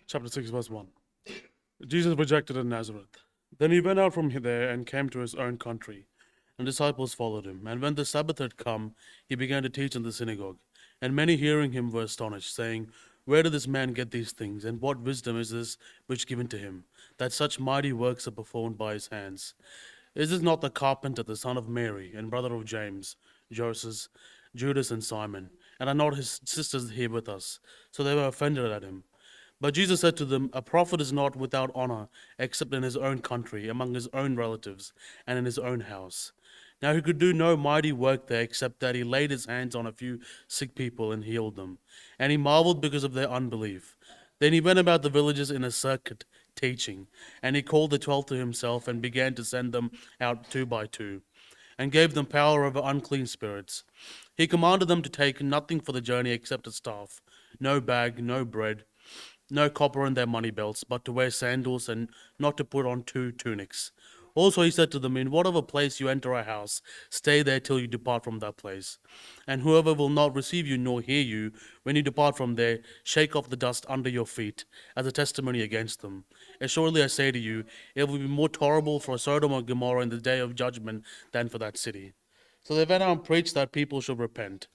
chapter 6, verse 1. Jesus rejected in Nazareth. Then he went out from there and came to his own country, and disciples followed him. And when the Sabbath had come, he began to teach in the synagogue. And many hearing him were astonished, saying, Where did this man get these things? And what wisdom is this which given to him, that such mighty works are performed by his hands? Is this not the carpenter, the son of Mary, and brother of James, Joseph, Judas, and Simon? And are not his sisters here with us? So they were offended at him. But Jesus said to them, A prophet is not without honor, except in his own country, among his own relatives, and in his own house. Now he could do no mighty work there, except that he laid his hands on a few sick people and healed them. And he marveled because of their unbelief. Then he went about the villages in a circuit, teaching. And he called the 12 to himself, and began to send them out 2 by 2, and gave them power over unclean spirits. He commanded them to take nothing for the journey except a staff, no bag, no bread, no copper in their money belts, but to wear sandals, and not to put on 2 tunics. Also he said to them, In whatever place you enter a house, stay there till you depart from that place. And whoever will not receive you nor hear you, when you depart from there, shake off the dust under your feet, as a testimony against them. Assuredly I say to you, it will be more tolerable for Sodom or Gomorrah in the day of judgment than for that city. So they went out and preached that people should repent.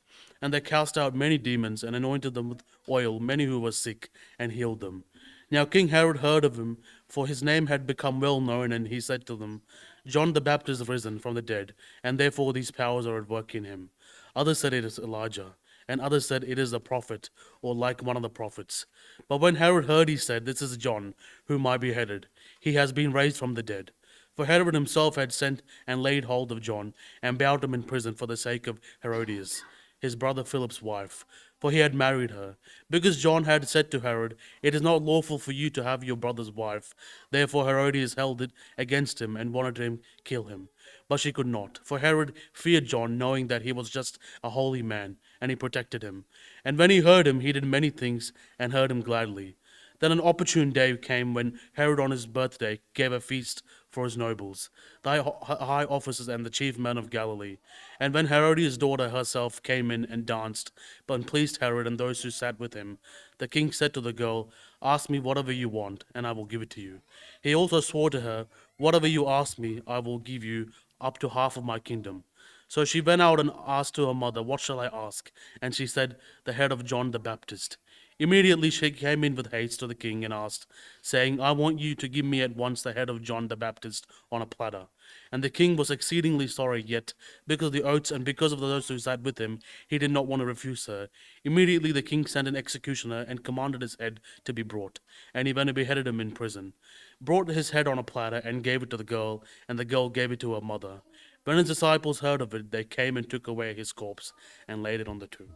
And they cast out many demons, and anointed them with oil, many who were sick, and healed them. Now King Herod heard of him, for his name had become well known, and he said to them, John the Baptist is risen from the dead, and therefore these powers are at work in him. Others said it is Elijah, and others said it is a prophet, or like one of the prophets. But when Herod heard, he said, This is John, whom I beheaded. He has been raised from the dead. For Herod himself had sent and laid hold of John, and bound him in prison for the sake of Herodias, his brother Philip's wife, for he had married her. Because John had said to Herod, It is not lawful for you to have your brother's wife. Therefore Herodias held it against him, and wanted to kill him. But she could not, for Herod feared John, knowing that he was just a holy man, and he protected him. And when he heard him, he did many things, and heard him gladly. Then an opportune day came when Herod on his birthday gave a feast for his nobles, the high officers, and the chief men of Galilee. And when Herodias' daughter herself came in and danced, but pleased Herod and those who sat with him, the king said to the girl, Ask me whatever you want, and I will give it to you. He also swore to her, Whatever you ask me, I will give you up to half of my kingdom. So she went out and asked to her mother, What shall I ask? And she said, The head of John the Baptist. Immediately she came in with haste to the king and asked, saying, I want you to give me at once the head of John the Baptist on a platter. And the king was exceedingly sorry, yet because of the oaths and because of those who sat with him, he did not want to refuse her. Immediately the king sent an executioner and commanded his head to be brought. And he went and beheaded him in prison, brought his head on a platter, and gave it to the girl, and the girl gave it to her mother. When his disciples heard of it, they came and took away his corpse and laid it on the tomb.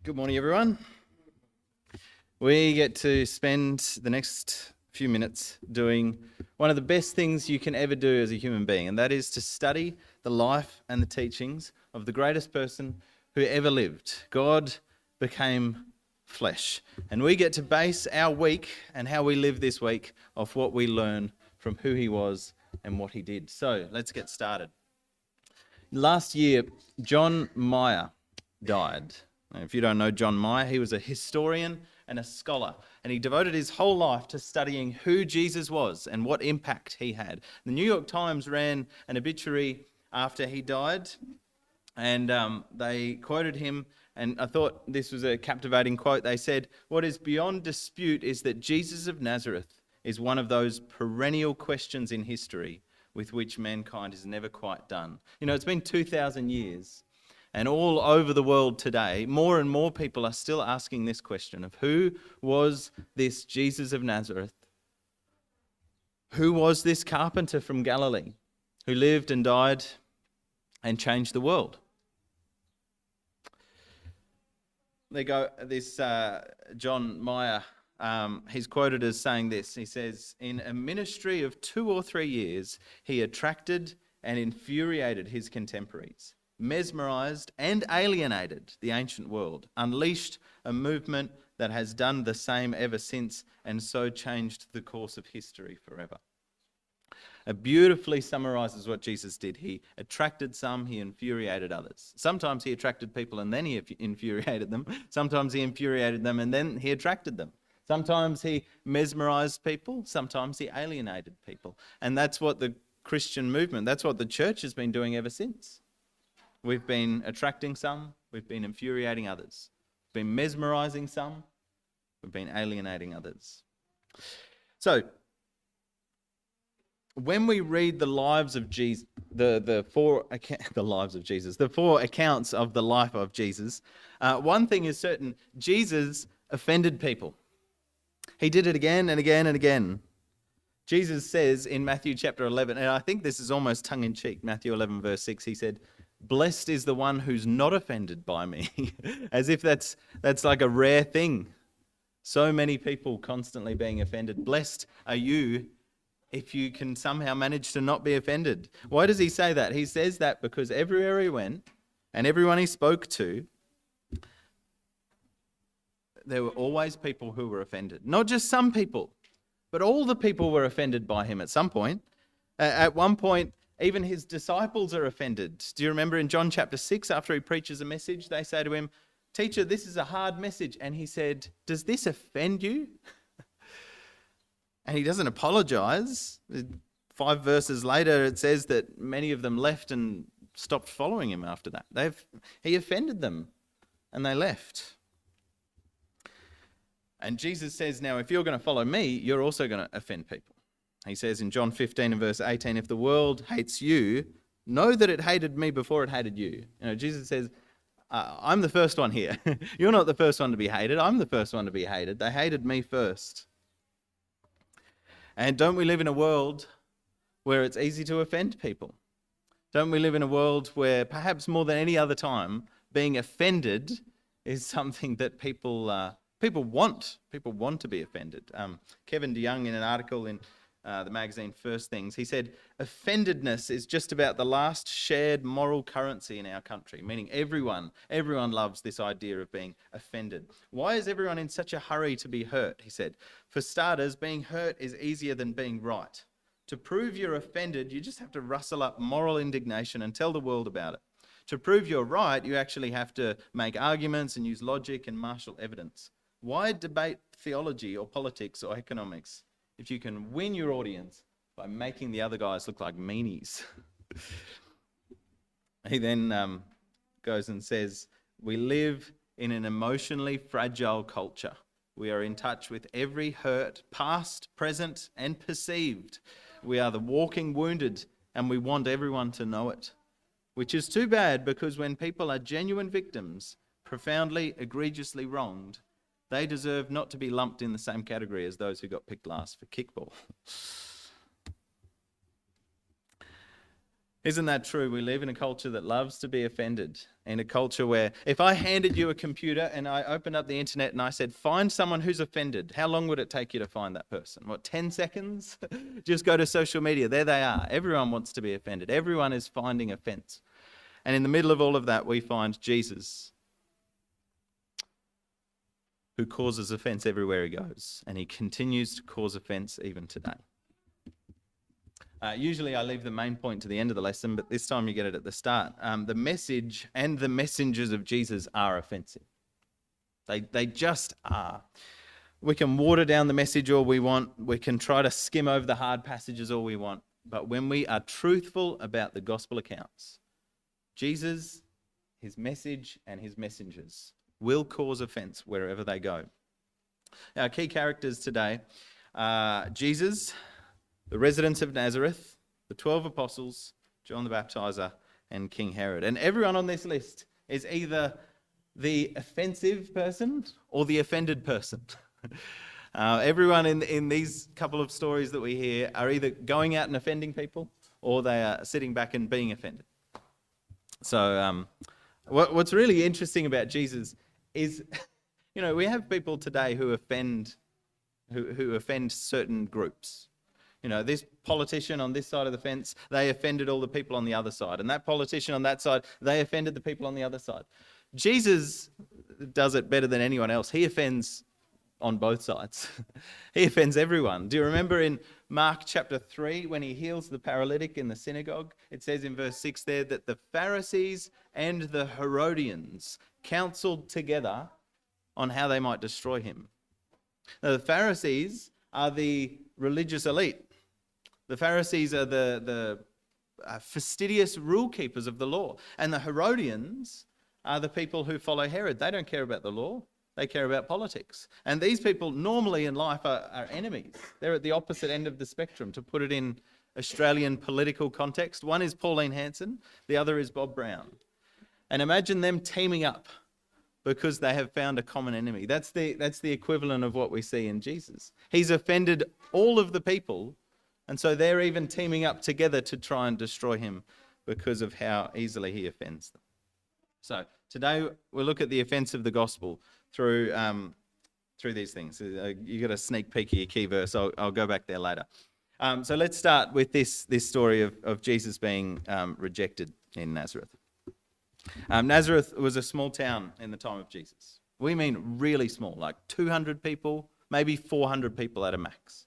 Good morning, everyone. We get to spend the next few minutes doing one of the best things you can ever do as a human being, and that is to study the life and the teachings of the greatest person who ever lived. God became flesh, and we get to base our week and how we live this week off what we learn from who he was and what he did. So let's get started. Last year, John Meyer died. Now, if you don't know John Meyer, he was a historian and a scholar, and he devoted his whole life to studying who Jesus was and what impact he had. The New York Times ran an obituary after he died, and they quoted him, and I thought this was a captivating quote. They said, What is beyond dispute is that Jesus of Nazareth is one of those perennial questions in history with which mankind is never quite done. You know, it's been 2,000 years. And all over the world today, more and more people are still asking this question of who was this Jesus of Nazareth? Who was this carpenter from Galilee who lived and died and changed the world? There you go, this John Meyer, he's quoted as saying this. He says, in a ministry of 2 or 3 years, he attracted and infuriated his contemporaries, mesmerized and alienated the ancient world, unleashed a movement that has done the same ever since, and so changed the course of history forever. It beautifully summarizes what Jesus did. He attracted some, he infuriated others. Sometimes he attracted people and then he infuriated them. Sometimes he infuriated them and then he attracted them. Sometimes he mesmerized people. Sometimes he alienated people. And that's what the Christian movement, that's what the church has been doing ever since. We've been attracting some, we've been infuriating others. We've been mesmerizing some, we've been alienating others. So, when we read the lives of Jesus, the four accounts of the life of Jesus, one thing is certain: Jesus offended people. He did it again and again and again. Jesus says in Matthew chapter 11, and I think this is almost tongue-in-cheek, Matthew 11 verse 6, he said, "Blessed is the one who's not offended by me," as if that's like a rare thing. So many people constantly being offended. Blessed are you if you can somehow manage to not be offended. Why does he say that? He says that because everywhere he went and everyone he spoke to, there were always people who were offended. Not just some people, but all the people were offended by him at some point. At one point, even his disciples are offended. Do you remember in John chapter 6, after he preaches a message, they say to him, "Teacher, this is a hard message." And he said, "Does this offend you?" And he doesn't apologize. 5 verses later, it says that many of them left and stopped following him after that. He offended them and they left. And Jesus says, now, if you're going to follow me, you're also going to offend people. He says in John 15 and verse 18, "If the world hates you, know that it hated me before it hated you." Jesus says, I'm the first one here. You're not the first one to be hated. I'm the first one to be hated. They hated me first. And don't we live in a world where it's easy to offend people? Don't we live in a world where perhaps more than any other time, being offended is something that people want. People want to be offended. Kevin DeYoung, in an article in the magazine First Things, he said, "Offendedness is just about the last shared moral currency in our country," meaning everyone loves this idea of being offended. "Why is everyone in such a hurry to be hurt?" he said. "For starters, being hurt is easier than being right. To prove you're offended, you just have to rustle up moral indignation and tell the world about it. To prove you're right, you actually have to make arguments and use logic and marshal evidence. Why debate theology or politics or economics if you can win your audience by making the other guys look like meanies?" He then goes and says, "We live in an emotionally fragile culture. We are in touch with every hurt, past, present, and perceived. We are the walking wounded, and we want everyone to know it. Which is too bad, because when people are genuine victims, profoundly, egregiously wronged, they deserve not to be lumped in the same category as those who got picked last for kickball." Isn't that true? We live in a culture that loves to be offended, in a culture where if I handed you a computer and I opened up the internet and I said, "Find someone who's offended," how long would it take you to find that person? 10 seconds? Just go to social media. There they are. Everyone wants to be offended. Everyone is finding offense. And in the middle of all of that, we find Jesus, who causes offense everywhere he goes, and he continues to cause offense even today. Usually I leave the main point to the end of the lesson, but this time you get it at the start. The message and the messengers of Jesus are offensive. They just are. We can water down the message all we want. We can try to skim over the hard passages all we want. But when we are truthful about the gospel accounts, Jesus, his message, and his messengers will cause offense wherever they go. Our key characters today are Jesus, the residents of Nazareth, the 12 apostles, John the Baptizer, and King Herod. And everyone on this list is either the offensive person or the offended person. Everyone in these couple of stories that we hear are either going out and offending people or they are sitting back and being offended. So what's really interesting about Jesus is, we have people today who offend certain groups. This politician on this side of the fence, they offended all the people on the other side. And that politician on that side, they offended the people on the other side. Jesus does it better than anyone else. He offends on both sides. He offends everyone. Do you remember in Mark chapter 3 when he heals the paralytic in the synagogue? It says in verse 6 there that the Pharisees and the Herodians counseled together on how they might destroy him. Now, the Pharisees are the religious elite. The Pharisees are the fastidious rule keepers of the law. And the Herodians are the people who follow Herod. They don't care about the law. They care about politics. And these people normally in life are enemies. They're at the opposite end of the spectrum. To put it in Australian political context, one is Pauline Hanson, the other is Bob Brown. And imagine them teaming up because they have found a common enemy. That's the equivalent of what we see in Jesus. He's offended all of the people, and so they're even teaming up together to try and destroy him because of how easily he offends them. So today we'll look at the offence of the gospel through these things. You got a sneak peek of your key verse. I'll go back there later. So let's start with this story of Jesus being rejected in Nazareth. Nazareth was a small town in the time of Jesus. We mean really small, like 200 people, maybe 400 people at a max.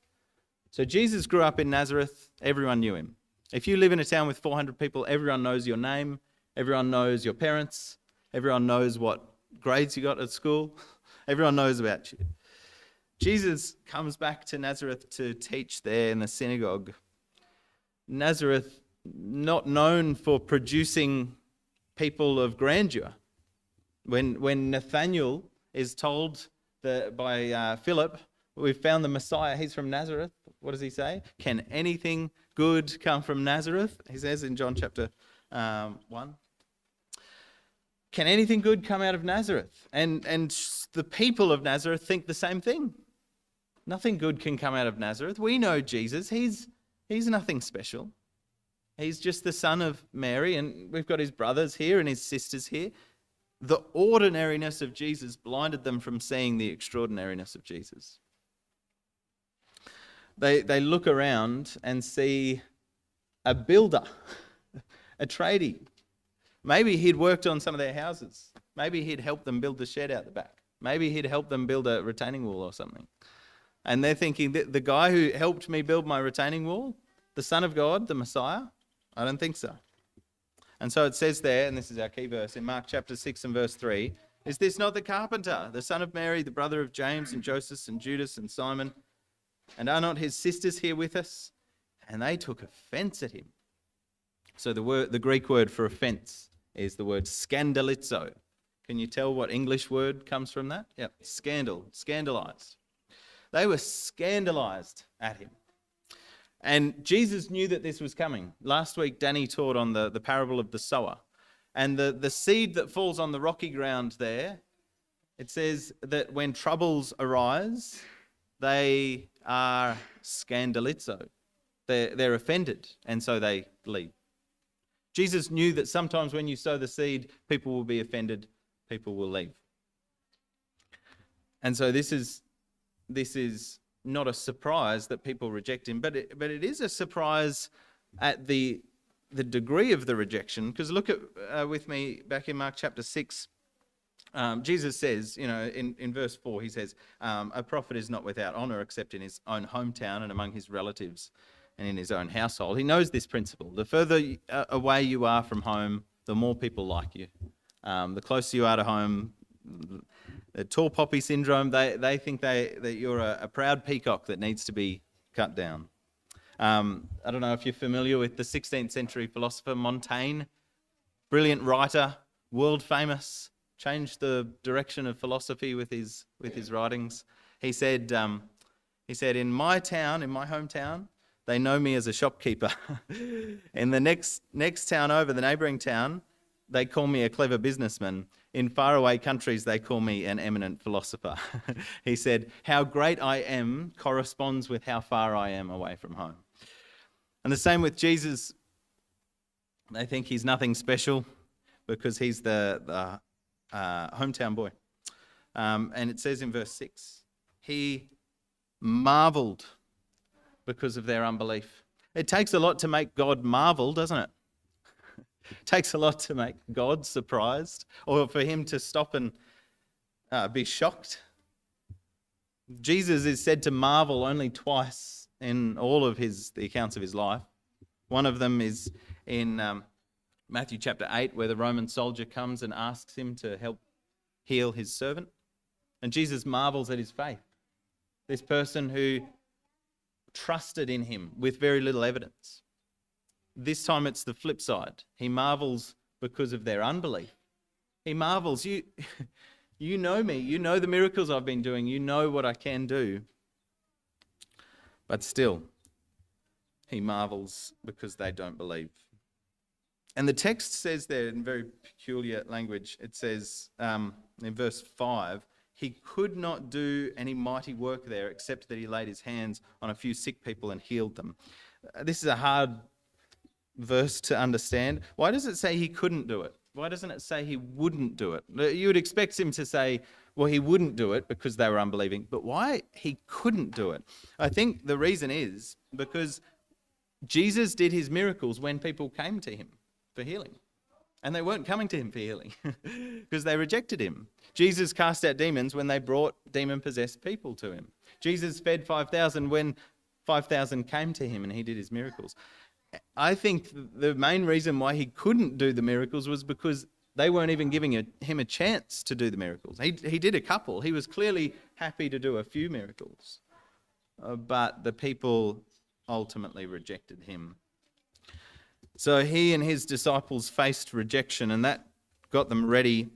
So Jesus grew up in Nazareth. Everyone knew him. If you live in a town with 400 people, everyone knows your name. Everyone knows your parents. Everyone knows what grades you got at school. Everyone knows about you. Jesus comes back to Nazareth to teach there in the synagogue. Nazareth, not known for producing people of grandeur. When Nathanael is told by Philip, we've found the Messiah, he's from Nazareth, what does he say? Can anything good come from Nazareth? He says in John chapter 1. Can anything good come out of Nazareth? And the people of Nazareth think the same thing. Nothing good can come out of Nazareth. We know Jesus. He's nothing special. He's just the son of Mary, and we've got his brothers here and his sisters here. The ordinariness of Jesus blinded them from seeing the extraordinariness of Jesus. They look around and see a builder, a tradie. Maybe he'd worked on some of their houses. Maybe he'd helped them build the shed out the back. Maybe he'd helped them build a retaining wall or something. And they're thinking, the guy who helped me build my retaining wall, the Son of God, the Messiah? I don't think so. And so it says there, and this is our key verse, in Mark chapter 6 and verse 3, is this not the carpenter, the son of Mary, the brother of James and Joseph and Judas and Simon? And are not his sisters here with us? And they took offence at him. So the Greek word for offence is the word scandalizo. Can you tell what English word comes from that? Yep, scandal, scandalized. They were scandalized at him. And Jesus knew that this was coming. Last week, Danny taught on the parable of the sower. And the seed that falls on the rocky ground there, it says that when troubles arise, they are scandalizo. They're offended, and so they leave. Jesus knew that sometimes when you sow the seed, people will be offended, people will leave. And so this is not a surprise that people reject him, but it is a surprise at the degree of the rejection. Because look at with me back in Mark chapter 6. Jesus says, in verse 4, he says, a prophet is not without honour except in his own hometown and among his relatives and in his own household. He knows this principle. The further away you are from home, the more people like you. The closer you are to home, the tall poppy syndrome, they think that you're a proud peacock that needs to be cut down. I don't know if you're familiar with the 16th century philosopher Montaigne, brilliant writer, world famous, changed the direction of philosophy with his writings. He said, in my town, in my hometown, they know me as a shopkeeper. In the next town over, the neighbouring town, they call me a clever businessman. In faraway countries, they call me an eminent philosopher. He said, how great I am corresponds with how far I am away from home. And the same with Jesus. They think he's nothing special because he's the hometown boy. And it says in verse 6, he marvelled because of their unbelief. It takes a lot to make God marvel, doesn't it? It takes a lot to make God surprised or for him to stop and be shocked. Jesus is said to marvel only twice in all of the accounts of his life. One of them is in Matthew chapter 8, where the Roman soldier comes and asks him to help heal his servant. And Jesus marvels at his faith. This person who trusted in him with very little evidence. This time it's the flip side. He marvels because of their unbelief. He marvels, you know me, you know the miracles I've been doing, you know what I can do. But still, he marvels because they don't believe. And the text says there in very peculiar language, it says in verse 5, he could not do any mighty work there except that he laid his hands on a few sick people and healed them. This is a hard verse to understand. Why does it say he couldn't do it? Why doesn't it say he wouldn't do it? You would expect him to say, well, he wouldn't do it because they were unbelieving. But why he couldn't do it? I think the reason is because Jesus did his miracles when people came to him for healing. And they weren't coming to him for healing because they rejected him. Jesus cast out demons when they brought demon-possessed people to him. Jesus fed 5,000 when 5,000 came to him and he did his miracles. I think the main reason why he couldn't do the miracles was because they weren't even giving him a chance to do the miracles. He did a couple. He was clearly happy to do a few miracles. But the people ultimately rejected him. So he and his disciples faced rejection, and that got them ready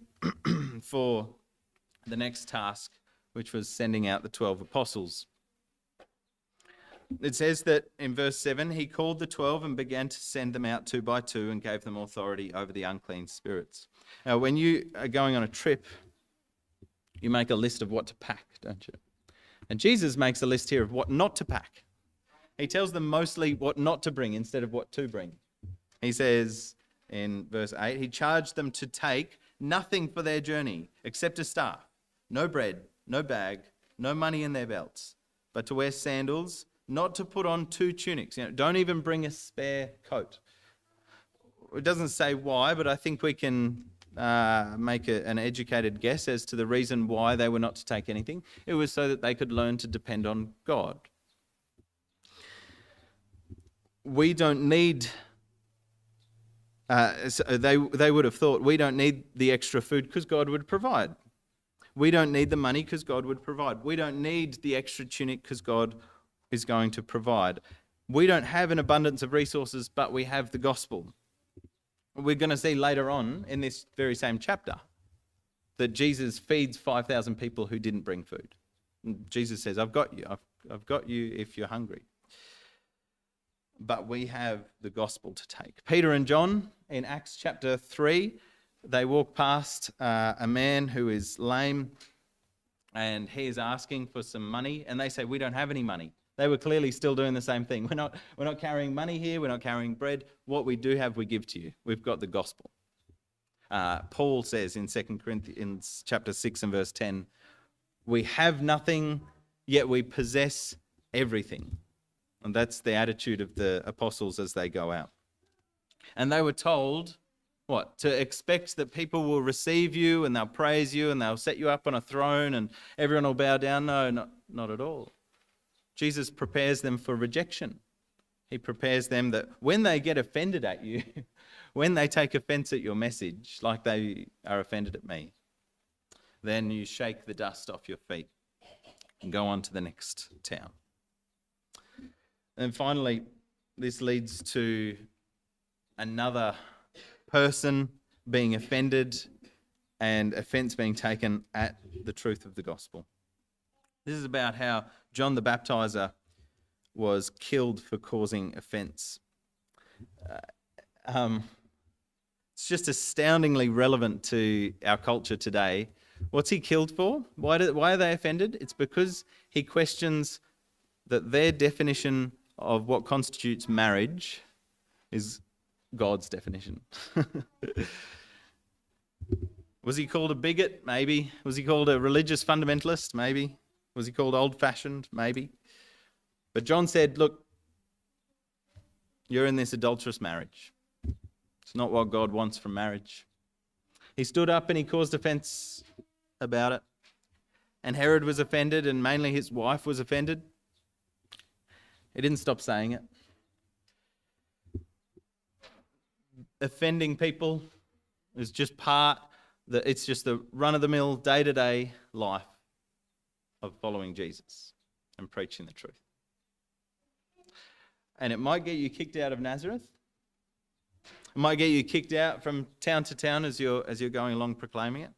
for the next task, which was sending out the 12 apostles. It says that in verse 7, he called the 12 and began to send them out 2 by 2 and gave them authority over the unclean spirits. Now, when you are going on a trip, you make a list of what to pack, don't you? And Jesus makes a list here of what not to pack. He tells them mostly what not to bring instead of what to bring. He says in verse 8, he charged them to take nothing for their journey except a staff, no bread, no bag, no money in their belts, but to wear sandals, not to put on 2 tunics. Don't even bring a spare coat. It doesn't say why, but I think we can make an educated guess as to the reason why they were not to take anything. It was so that they could learn to depend on God. We don't need... they would have thought, we don't need the extra food because God would provide. We don't need the money because God would provide. We don't need the extra tunic because God is going to provide. We don't have an abundance of resources, but we have the gospel. We're going to see later on in this very same chapter that Jesus feeds 5,000 people who didn't bring food. And Jesus says, I've got you. I've got you if you're hungry. But we have the gospel to take. Peter and John in Acts chapter 3, they walk past a man who is lame and he is asking for some money and they say, we don't have any money. They were clearly still doing the same thing. We're not carrying money here. We're not carrying bread. What we do have, we give to you. We've got the gospel. Paul says in 2 Corinthians chapter 6 and verse 10, we have nothing, yet we possess everything. And that's the attitude of the apostles as they go out. And they were told, what? To expect that people will receive you and they'll praise you and they'll set you up on a throne and everyone will bow down. No, not at all. Jesus prepares them for rejection. He prepares them that when they get offended at you, when they take offense at your message, like they are offended at me, then you shake the dust off your feet and go on to the next town. And finally, this leads to another person being offended and offense being taken at the truth of the gospel. This is about how John the Baptizer was killed for causing offense. It's just astoundingly relevant to our culture today. What's he killed for? Why are they offended? It's because he questions that their definition of what constitutes marriage is God's definition. Was he called a bigot? Maybe. Was he called a religious fundamentalist? Maybe. Was he called old-fashioned? Maybe. But John said, look, you're in this adulterous marriage. It's not what God wants from marriage. He stood up and he caused offense about it. and Herod was offended, and mainly his wife was offended, he didn't stop saying it. Offending people is just it's just the run-of-the-mill, day-to-day life of following Jesus and preaching the truth. And it might get you kicked out of Nazareth. It might get you kicked out from town to town as you're going along proclaiming it.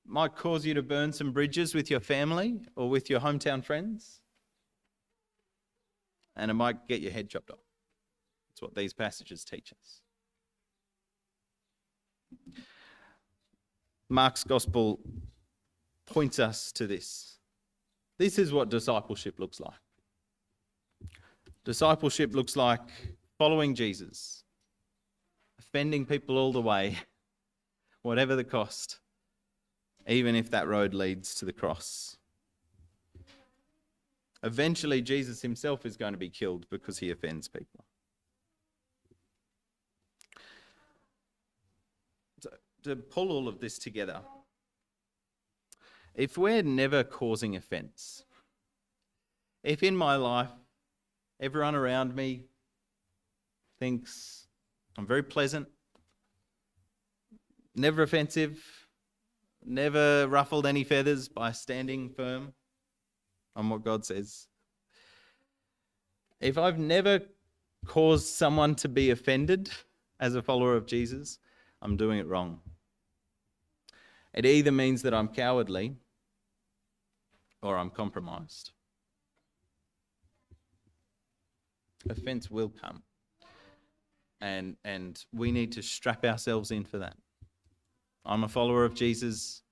It might cause you to burn some bridges with your family or with your hometown friends. And it might get your head chopped off. That's what these passages teach us. Mark's gospel points us to this. This is what discipleship looks like. Discipleship looks like following Jesus, offending people all the way, whatever the cost, even if that road leads to the cross. Eventually, Jesus himself is going to be killed because he offends people. To pull all of this together, if we're never causing offence, if in my life everyone around me thinks I'm very pleasant, never offensive, never ruffled any feathers by standing firm on what God says, if I've never caused someone to be offended as a follower of Jesus, I'm doing it wrong. It either means that I'm cowardly or I'm compromised. Offence will come. And we need to strap ourselves in for that. I'm a follower of Jesus.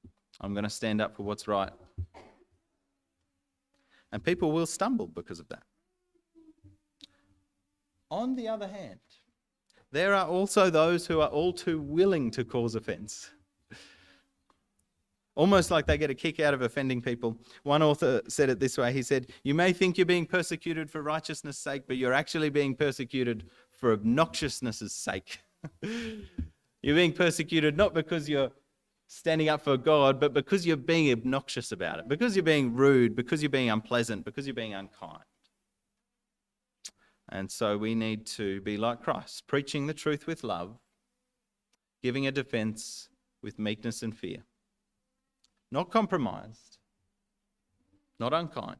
I'm going to stand up for what's right. And people will stumble because of that. On the other hand, there are also those who are all too willing to cause offence. Almost like they get a kick out of offending people. One author said it this way. He said, "You may think you're being persecuted for righteousness' sake, but you're actually being persecuted for obnoxiousness' sake." You're being persecuted not because you're standing up for God, but because you're being obnoxious about it, because you're being rude, because you're being unpleasant, because you're being unkind. And so we need to be like Christ, preaching the truth with love, giving a defense with meekness and fear. Not compromised, not unkind.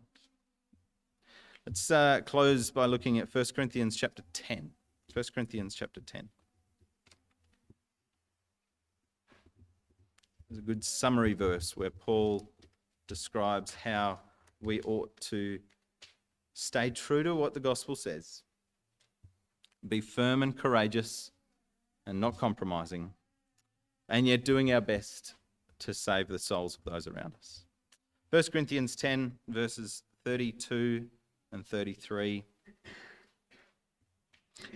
Let's close by looking at 1 Corinthians chapter 10. 1 Corinthians chapter 10. There's a good summary verse where Paul describes how we ought to stay true to what the gospel says. Be firm and courageous and not compromising, and yet doing our best to save the souls of those around us. 1 Corinthians 10, verses 32 and 33.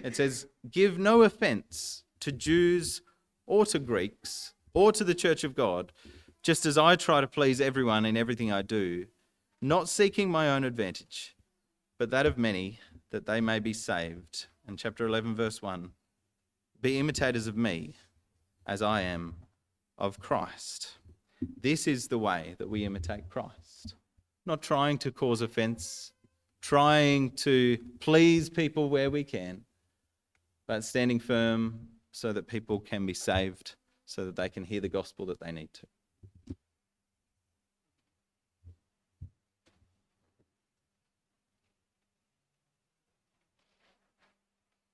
It says, "Give no offence to Jews or to Greeks or to the church of God, just as I try to please everyone in everything I do, not seeking my own advantage, but that of many, that they may be saved." And chapter 11, verse 1, "Be imitators of me, as I am of Christ." This is the way that we imitate Christ. Not trying to cause offence, trying to please people where we can, but standing firm so that people can be saved, so that they can hear the gospel that they need to.